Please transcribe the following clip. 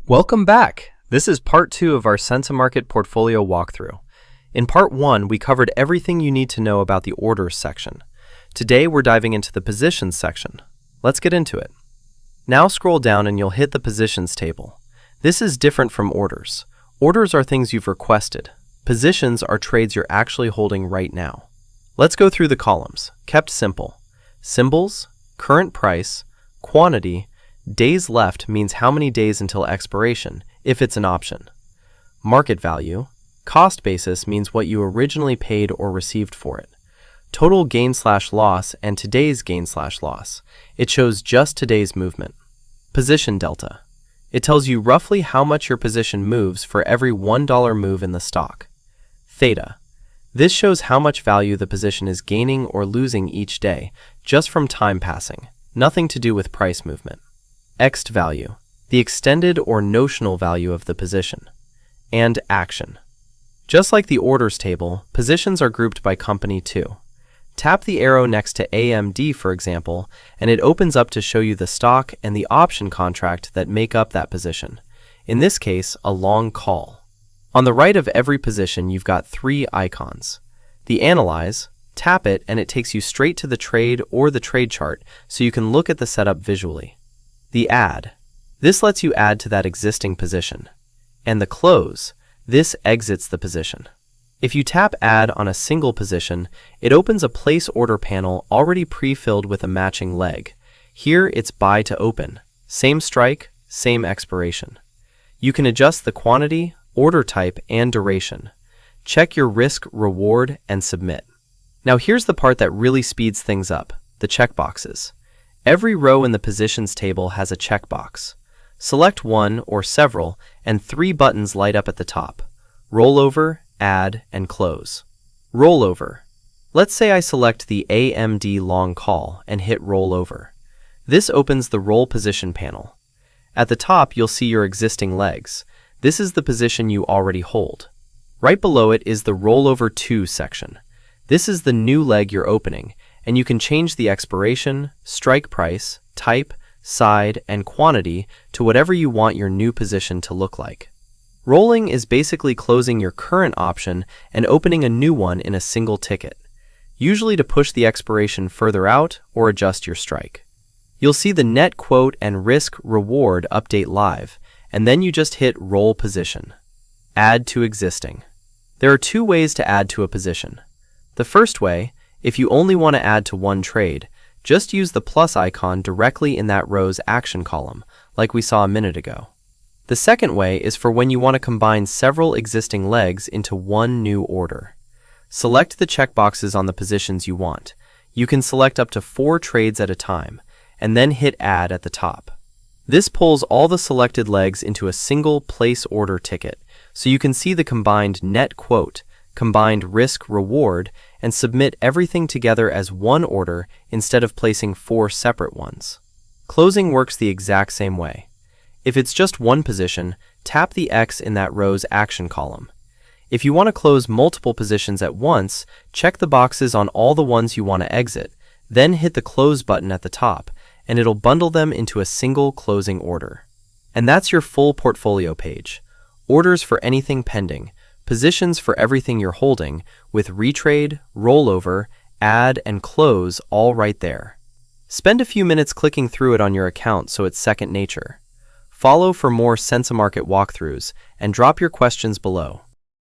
Welcome back! This is part 2 of our SensaMarket portfolio walkthrough. In part 1, we covered everything you need to know about the orders section. Today, we're diving into the positions section. Let's get into it. Now scroll down and you'll hit the positions table. This is different from orders. Orders are things you've requested. Positions are trades you're actually holding right now. Let's go through the columns, kept simple. Symbols, current price, quantity, days left means how many days until expiration, if it's an option. Market value, cost basis means what you originally paid or received for it. Total gain/loss and today's gain/loss. It shows just today's movement. Position delta. It tells you roughly how much your position moves for every $1 move in the stock. Theta. This shows how much value the position is gaining or losing each day, just from time passing, nothing to do with price movement. Ext value, the extended or notional value of the position. And action. Just like the orders table, positions are grouped by company too. Tap the arrow next to AMD, for example, and it opens up to show you the stock and the option contract that make up that position. In this case, a long call. On the right of every position, you've got 3 icons. The Analyze, tap it and it takes you straight to the trade or the trade chart so you can look at the setup visually. The Add, this lets you add to that existing position. And the Close, this exits the position. If you tap Add on a single position, it opens a place order panel already pre-filled with a matching leg. Here it's Buy to Open, same strike, same expiration. You can adjust the quantity, order type, and duration. Check your risk, reward, and submit. Now here's the part that really speeds things up, the checkboxes. Every row in the positions table has a checkbox. Select one or several, and 3 buttons light up at the top. Rollover, Add, and Close. Rollover. Let's say I select the AMD long call and hit Rollover. This opens the Roll Position panel. At the top, you'll see your existing legs. This is the position you already hold. Right below it is the Rollover To section. This is the new leg you're opening, and you can change the expiration, strike price, type, side, and quantity to whatever you want your new position to look like. Rolling is basically closing your current option and opening a new one in a single ticket, usually to push the expiration further out or adjust your strike. You'll see the net quote and risk reward update live, and then you just hit Roll Position. Add to existing. There are 2 ways to add to a position. The first way, if you only want to add to one trade, just use the plus icon directly in that row's action column, like we saw a minute ago. The second way is for when you want to combine several existing legs into one new order. Select the checkboxes on the positions you want. You can select up to 4 trades at a time, and then hit Add at the top. This pulls all the selected legs into a single place order ticket, so you can see the combined net quote, combined risk reward, and submit everything together as one order instead of placing 4 separate ones. Closing works the exact same way. If it's just one position, tap the X in that row's action column. If you want to close multiple positions at once, check the boxes on all the ones you want to exit, then hit the Close button at the top, and it'll bundle them into a single closing order. And that's your full portfolio page. Orders for anything pending, positions for everything you're holding, with retrade, rollover, add, and close all right there. Spend a few minutes clicking through it on your account so it's second nature. Follow for more SensaMarket walkthroughs and drop your questions below.